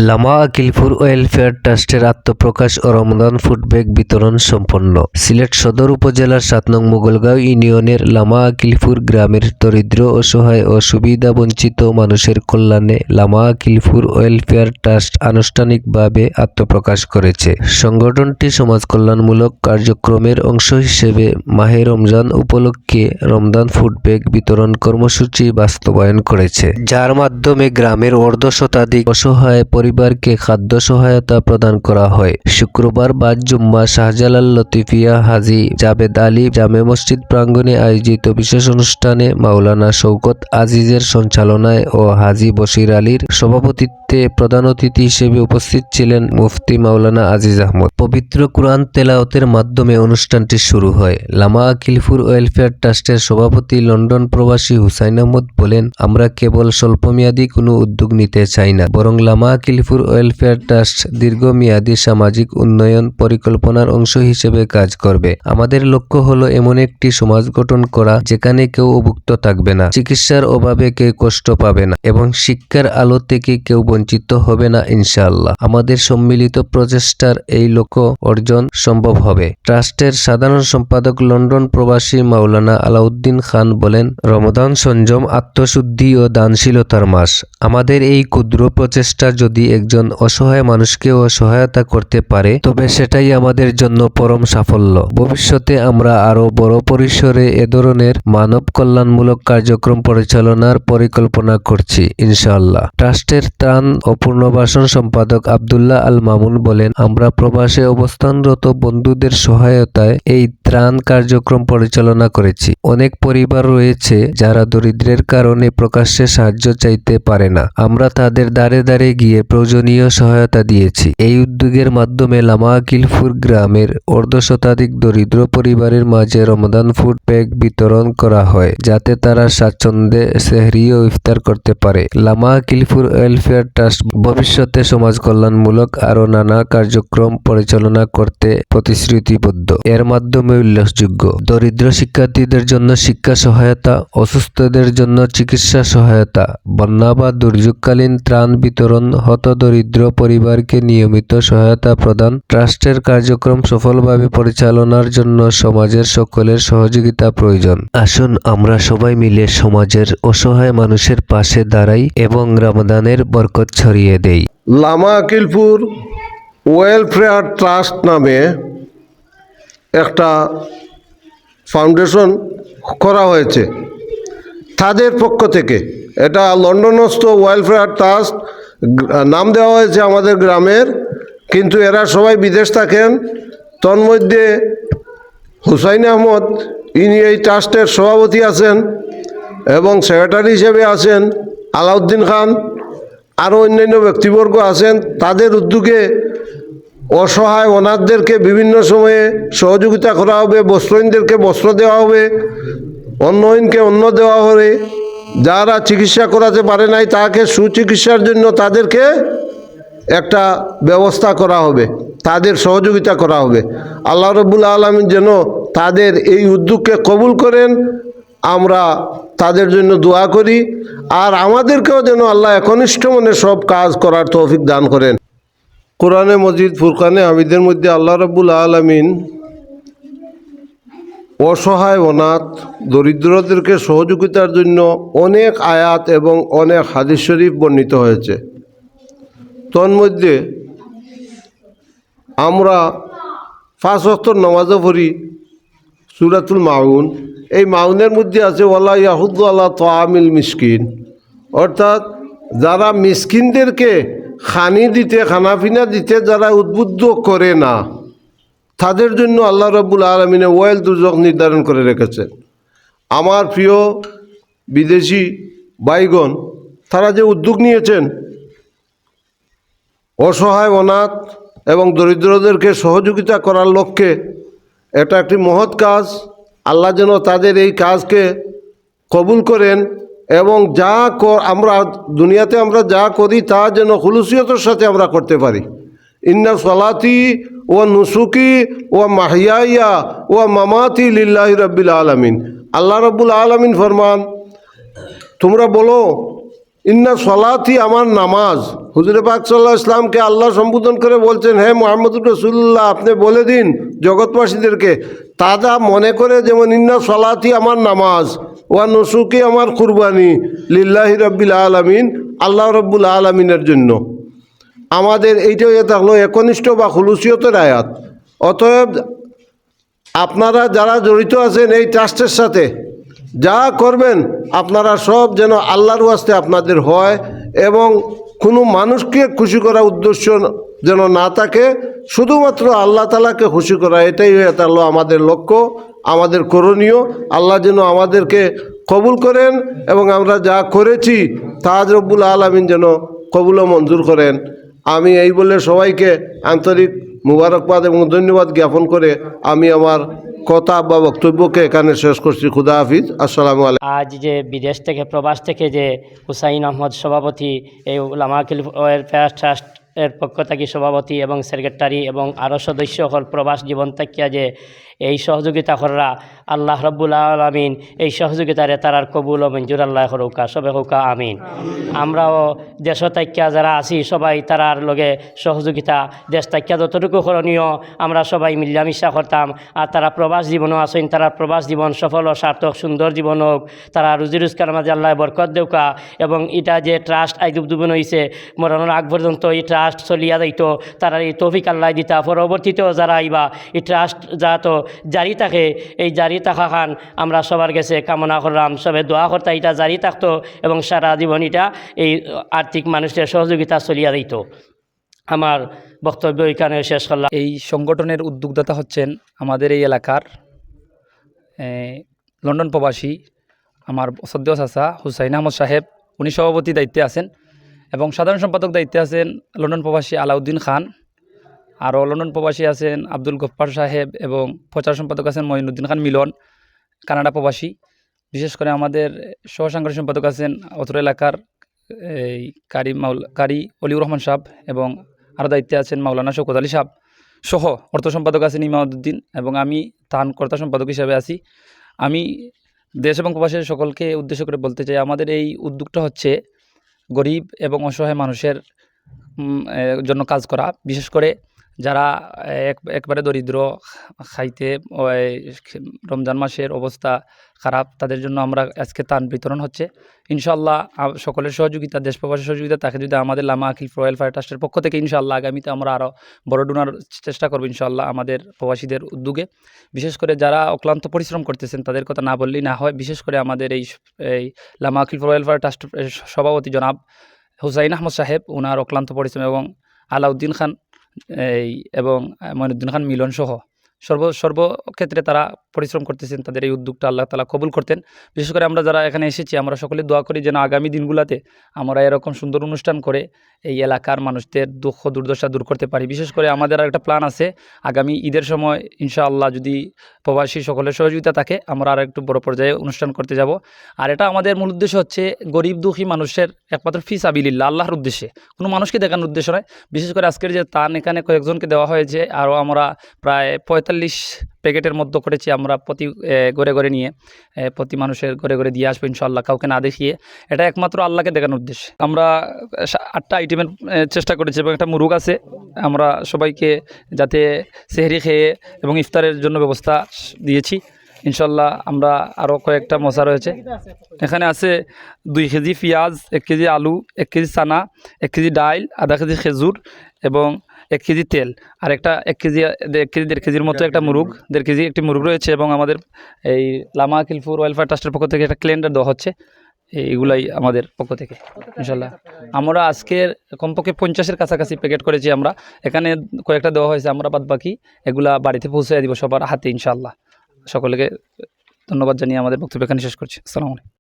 Lama Akilpur welfare ট্রাস্টের আত্মপ্রকাশ ও Ramzan food bag বিতরণ সম্পন্ন। সিলেট সদর উপজেলার ৭ নং মোগলগাঁও ইউনিয়নের লামা আকিলপুর গ্রামের দরিদ্র, অসহায় ও সুবিধাবঞ্চিত মানুষের কল্যাণে লামা আকিলপুর ওয়েলফেয়ার ট্রাস্ট আনুষ্ঠানিকভাবে আত্মপ্রকাশ করেছে। সংগঠনটি সমাজ কল্যাণমূলক কার্যক্রমের অংশ হিসেবে মাহে রমজান উপলক্ষে রমজান ফুড ব্যাগ বিতরণ কর্মসূচি বাস্তবায়ন করেছে, যার মাধ্যমে গ্রামের অর্ধশতাধিক অসহায় পরিবারকে খাদ্য সহায়তা প্রদান করা হয়। শুক্রবার বাদ জুম্মা শাহজালাল লতিফিয়া হাজী জাবেদ আলী জামে মসজিদ প্রাঙ্গণে আয়োজিত বিশেষ অনুষ্ঠানে মাওলানা শওকত আজিজের সঞ্চালনায় ও হাজী বশির আলীর সভাপতিত্বে প্রধান অতিথি হিসেবে উপস্থিত ছিলেন মুফতি মাওলানা আজিজ আহমদ। পবিত্র কুরআন তেলাওয়াতের মাধ্যমে অনুষ্ঠানটি শুরু হয়। লামা আকিলপুর ওয়েলফেয়ার ট্রাস্টের সভাপতি লন্ডন প্রবাসী হুসাইন আহমদ বলেন, আমরা কেবল স্বল্পমেয়াদী কোনো উদ্যোগ নিতে চাই না, বরং লামা আকিলপুর ওয়েলফেয়ার ট্রাস্ট দীর্ঘমেয়াদী সামাজিক উন্নয়ন পরিকল্পনার অংশ হিসেবে কাজ করবে। আমাদের লক্ষ্য হলো এমন একটি সমাজ গঠন করা যেখানে কেউ অভুক্ত থাকবে না, চিকিৎসার অভাবে কেউ কষ্ট পাবে না এবং শিক্ষার আলো থেকে কেউ বঞ্চিত হবে না। ইনশাআল্লাহ আমাদের সম্মিলিত প্রচেষ্টার এই লক্ষ্য অর্জন সম্ভব হবে। ট্রাস্টের সাধারণ সম্পাদক লন্ডন প্রবাসী মাওলানা আলাউদ্দিন খান বলেন, রমজান সংযম, আত্মশুদ্ধি ও দানশীলতার মাস। আমাদের এই ক্ষুদ্র প্রচেষ্টা যদি একজন অসহায় মানুষকেও সহায়তা করতে পারে তবে সেটাই আমাদের জন্য পরম সাফল্য। ভবিষ্যতে আমরা আরো বড় পরিসরে এ ধরনের মানব কল্যাণমূলক কার্যক্রম পরিচালনার পরিকল্পনা করছি ইনশাআল্লাহ। ট্রাস্টের ত্রাণ ও পুনর্বাসন সম্পাদক আব্দুল্লাহ আল মামুন বলেন, আমরা প্রবাসে অবস্থানরত বন্ধুদের সহায়তায় এই ত্রাণ কার্যক্রম পরিচালনা করেছি। অনেক পরিবার রয়েছে যারা দরিদ্রের কারণে প্রকাশ্যে সাহায্য চাইতে পারে না। আমরা তাদের দ্বারে দ্বারে গিয়ে প্রয়োজনীয় সহায়তা দিয়েছি। এই উদ্যোগের মাধ্যমে লামা আকিলপুর গ্রামের অর্ধশতাধিক দরিদ্র পরিবারের মাঝে রমজান ফুড ব্যাগ বিতরণ করা হয়, যাতে তারা স্বাচ্ছন্দ্যে সেহরি ও ইফতার করতে পারে। লামা আকিলপুর ওয়েলফেয়ার ট্রাস্ট ভবিষ্যতে সমাজ কল্যাণমূলক আরো নানা কার্যক্রম পরিচালনা করতে প্রতিশ্রুতিবদ্ধ। এর মাধ্যমে উল্লেখযোগ্য, দরিদ্র শিক্ষার্থীদের জন্য শিক্ষা সহায়তা, অসুস্থদের জন্য চিকিৎসা সহায়তা, বন্যা বা দুর্যোগকালীন ত্রাণ বিতরণ, হতদরিদ্র পরিবারকে নিয়মিত সহায়তা প্রদান। ট্রাস্টের কার্যক্রম সফলভাবে পরিচালনার জন্য সমাজের সকলের সহযোগিতা প্রয়োজন। আসুন আমরা সবাই মিলে সমাজের অসহায় মানুষের পাশে দাঁড়াই এবং রমজানের বরকত ছড়িয়ে দেই। লামা আকিলপুর ওয়েলফেয়ার ট্রাস্ট নামে একটা ফাউন্ডেশন করা হয়েছে তাদের পক্ষ থেকে। এটা লন্ডনস্থ ওয়েলফেয়ার ট্রাস্ট নাম দেওয়া হয়েছে আমাদের গ্রামের, কিন্তু এরা সবাই বিদেশ থাকেন। তন্মধ্যে হুসাইন আহমদ, ইনি এই ট্রাস্টের সভাপতি আছেন এবং সেক্রেটারি হিসেবে আছেন আলাউদ্দিন খান, আরও অন্যান্য ব্যক্তিবর্গ আছেন। তাদের উদ্যোগে অসহায় অনাথদেরকে বিভিন্ন সময়ে সহযোগিতা করা হবে, বস্ত্রহীনদেরকে বস্ত্র দেওয়া হবে, অন্নহীনকে অন্ন দেওয়া হবে, যারা চিকিৎসা করাতে পারে নাই তাকে সুচিকিৎসার জন্য তাদেরকে একটা ব্যবস্থা করা হবে, তাদের সহযোগিতা করা হবে। আল্লাহ রাব্বুল আলামিন যেন তাদের এই উদ্যোগকে কবুল করেন, আমরা তাদের জন্য দোয়া করি। আর আমাদেরকেও যেন আল্লাহ একনিষ্ঠ মনে সব কাজ করার তৌফিক দান করেন। কোরআনে মজিদ ফুরকানে হামিদের মধ্যে আল্লাহ রাব্বুল আলামিন অসহায় অনাথ দরিদ্রদেরকে সহযোগিতার জন্য অনেক আয়াত এবং অনেক হাদিস শরীফ বর্ণিত হয়েছে। তন্মধ্যে আমরা 5 ওয়াক্ত নামাজও পড়ি সূরাতুল মাউন। এই মাউনের মধ্যে আছে ওয়ালা ইয়াহুদ্দু আলা তাআমিল মিসকিন, অর্থাৎ যারা মিসকিনদেরকে খানি দিতে, খানাপিনা দিতে যারা উদ্বুদ্ধ করে না, তাদের জন্য আল্লাহ রাব্বুল আলামিন ওয়াইল দুজক নির্ধারণ করে রেখেছেন। আমার প্রিয় বিদেশি ভাইগণ, তারা যে উদ্যোগ নিয়েছেন অসহায় অনাথ এবং দরিদ্রদেরকে সহযোগিতা করার লক্ষ্যে, এটা একটি মহৎ কাজ। আল্লাহ যেন তাদের এই কাজকে কবুল করেন এবং যা আমরা দুনিয়াতে আমরা যা করি তা যেন খুলুসিয়তের সাথে আমরা করতে পারি। ইন্না সলাতি ও নুসুকি ও মাহিয়া ও মামাতি লিল্লাহি রাব্বিল আলামিন। আল্লাহ রাব্বুল আলামিন ফরমান, তোমরা বলো ইন্না সলাতি আমার নামাজ, হুজুরে পাক সাল্লাল্লাহু আলাইহি ইসলামকে আল্লাহ সম্বোধন করে বলছেন, হে মুহাম্মদুর রাসূলুল্লাহ, আপনি বলে দিন জগৎবাসীদেরকে, তারা মনে করে যেমন ইন্না সলাতি আমার নামাজ, ওয়া নুসুকি আমার কুরবানি, লিল্লাহি রাব্বিল আলামিন, আল্লাহ রাব্বুল আলামিনের জন্য। আমাদের এইটাই থাকলো একনিষ্ঠ বা খুলুসিয়তের আয়াত। অতএব আপনারা যারা জড়িত আছেন এই ট্রাস্টের সাথে, যা করবেন আপনারা সব যেন আল্লাহর ওয়াস্তে আপনাদের হয় এবং কোনো মানুষকে খুশি করা উদ্দেশ্য যেন না থাকে, শুধুমাত্র আল্লাহ তাআলাকে খুশি করা, এটাই হয়ে থাকলো আমাদের লক্ষ্য, আমাদের করণীয়। আল্লাহ যেন আমাদেরকে কবুল করেন এবং আমরা যা করেছি তা রব্বুল আলামিন যেন কবুল ও মঞ্জুর করেন। আমি এই বলে সবাইকে আন্তরিক মুবারকবাদ এবং ধন্যবাদ জ্ঞাপন করে আমি আমার কথা বা বক্তব্যকে এখানে শেষ করছি। খুদা হাফিজ, আসসালামু আলাইকুম। আজ যে বিদেশ থেকে প্রবাস থেকে যে হুসাইন আহমদ সভাপতি, এই উলামা ওয়েলফেয়ার ট্রাস্ট এর পক্ষ থেকে সভাপতি এবং সেক্রেটারি এবং আরও সদস্য হল প্রবাস জীবন থাকিয়া যে এই সহযোগিতা করা, আল্লাহ রব্বুল আলামিন এই সহযোগিতারে তারার কবুল ও মঞ্জুর আল্লাহ হরৌকা, সবে হৌকা আমিন। আমরাও দেশ থাকিয়া যারা আছি সবাই তারার লগে সহযোগিতা, দেশ থাকিয়া যতটুকু করণীয় আমরা সবাই মিলামিশা করতাম। আর তারা প্রবাস জীবনও আছেন, তারা প্রবাস জীবন সফল ও সার্থক সুন্দর জীবন হোক, তারা রুজি রোজগার মাঝে আল্লাহ বরকত দেউকা। এবং এটা যে ট্রাস্ট আইদুবদুবন হয়েছে মরণের আগ পর্যন্ত এই ট্রাস্ট চলিয়া যাইতো, তারা এই তৌফিক আল্লাহ দিতা। পরবর্তীতেও যারা আইবা এই ট্রাস্ট যাতো জারি থাকে, এই জারি থাকা খান আমরা সবার কাছে কামনা করলাম, সবে দোয়া করতে এটা জারি থাকতো এবং সারা জীবন এটা এই আর্থিক মানুষের সহযোগিতা চলিয়া দিত। আমার বক্তব্য এখানে শেষ করলাম। এই সংগঠনের উদ্যোক্তা হচ্ছেন আমাদের এই এলাকার লন্ডন প্রবাসী আমার শ্রদ্ধেয় চাচা হুসাইন আহমদ সাহেব, উনি সভাপতি দায়িত্বে আছেন এবং সাধারণ সম্পাদক দায়িত্বে আছেন লন্ডন প্রবাসী আলাউদ্দিন খান। আরও লন্ডন প্রবাসী আছেন আব্দুল গফ্ফার সাহেব এবং প্রচার সম্পাদক আছেন মঈনুদ্দিন খান মিলন, কানাডা প্রবাসী। বিশেষ করে আমাদের সহসাংগঠনিক সম্পাদক আছেন অত্র এলাকার এই কারি অলিউর রহমান সাহেব এবং আরও দায়িত্বে আছেন মাওলানা শওকত আলী সাহেব সহ। অর্থ সম্পাদক আছেন ইমামউদ্দিন এবং আমি তান কর্তা সম্পাদক হিসাবে আছি। আমি দেশ এবং প্রবাসের সকলকে উদ্দেশ্য করে বলতে চাই, আমাদের এই উদ্যোগটা হচ্ছে গরিব এবং অসহায় মানুষের জন্য কাজ করা। বিশেষ করে যারা একবারে দরিদ্র, খাইতে রমজান মাসের অবস্থা খারাপ, তাদের জন্য আমরা আজকে ত্রাণ বিতরণ হচ্ছে। ইনশাআল্লাহ সকলের সহযোগিতা, দেশ প্রবাসের সহযোগিতা তাকে যদি আমাদের লামা আকিল ওয়েলফেয়ার ট্রাস্টের পক্ষ থেকে ইনশাআল্লাহ আগামীতে আমরা আরও বড় ডোনার চেষ্টা করবো ইনশাআল্লাহ আমাদের প্রবাসীদের উদ্যোগে। বিশেষ করে যারা অক্লান্ত পরিশ্রম করতেছেন তাদের কথা না বললেই না হয়। বিশেষ করে আমাদের এই লামা আকিল ওয়েলফেয়ার ট্রাস্টের সভাপতি জনাব হুসাইন আহমদ সাহেব, ওনার অক্লান্ত পরিশ্রম এবং আলাউদ্দিন খান এবং মঈনুদ্দিন খান মিলন সহ সর্বক্ষেত্রে তারা পরিশ্রম করতেছেন। তাদের এই উদ্যোগটা আল্লাহ তাআলা কবুল করতেন। বিশেষ করে আমরা যারা এখানে এসেছি আমরা সকলে দোয়া করি যেন আগামী দিনগুলোতে আমরা এরকম সুন্দর অনুষ্ঠান করে এই এলাকার মানুষদের দুঃখ দুর্দশা দূর করতে পারি। বিশেষ করে আমাদের একটা প্ল্যান আছে, আগামী ঈদের সময় ইনশাআল্লাহ যদি প্রবাসী সকলের সহযোগিতা থাকে আমরা আর একটু বড় পর্যায়ে অনুষ্ঠান করতে যাব। আর এটা আমাদের মূল উদ্দেশ্য হচ্ছে গরিব দুঃখী মানুষের একমাত্র ফি সাবিলিল্লাহ, আল্লাহর উদ্দেশ্যে, কোনো মানুষকে দেখানোর উদ্দেশ্য নয়। বিশেষ করে আজকের যে তান এখানে কয়েকজনকে দেওয়া হয়েছে, আরও আমরা প্রায় 45 প্যাকেটের মধ্যে করেছি আমরা প্রতি ঘরে ঘরে নিয়ে প্রতি মানুষের ঘরে ঘরে দিয়ে আসবো ইনশাআল্লাহ, কাউকে না দেখিয়ে। এটা একমাত্র আল্লাহকে দেখানোর উদ্দেশ্যে আমরা 8টা আইটেমের চেষ্টা করেছি এবং একটা মুরগ আছে। আমরা সবাইকে যাতে সেহরি খেয়ে এবং ইফতারের জন্য ব্যবস্থা দিয়েছি ইনশাআল্লাহ। আমরা আরও কয়েকটা মশা রয়েছে, এখানে আছে 2 কেজি পেঁয়াজ, 1 কেজি আলু, 1 কেজি চানা, 1 কেজি ডাইল, আধা কেজি খেজুর এবং 1 কেজি তেল, আর একটা 1 কেজি 1.5 কেজির মতো একটা মুরগ, 1.5 কেজি একটি মুরগ রয়েছে। এবং আমাদের এই লামা আকিল ওয়েলফেয়ার ট্রাস্টের পক্ষ থেকে একটা ক্যালেন্ডার দেওয়া হচ্ছে। এইগুলাই আমাদের পক্ষ থেকে ইনশাআল্লাহ। আমরা আজকের কমপক্ষে 50-এর কাছাকাছি প্যাকেট করেছি আমরা, এখানে কয়েকটা দেওয়া হয়েছে, আমরা বাদ বাকি এগুলা বাড়িতে পৌঁছে দিব সবার হাতে ইনশাআল্লাহ। সকলকে ধন্যবাদ জানিয়ে আমাদের বক্তব্য এখানে শেষ করছি। আসসালামু আলাইকুম।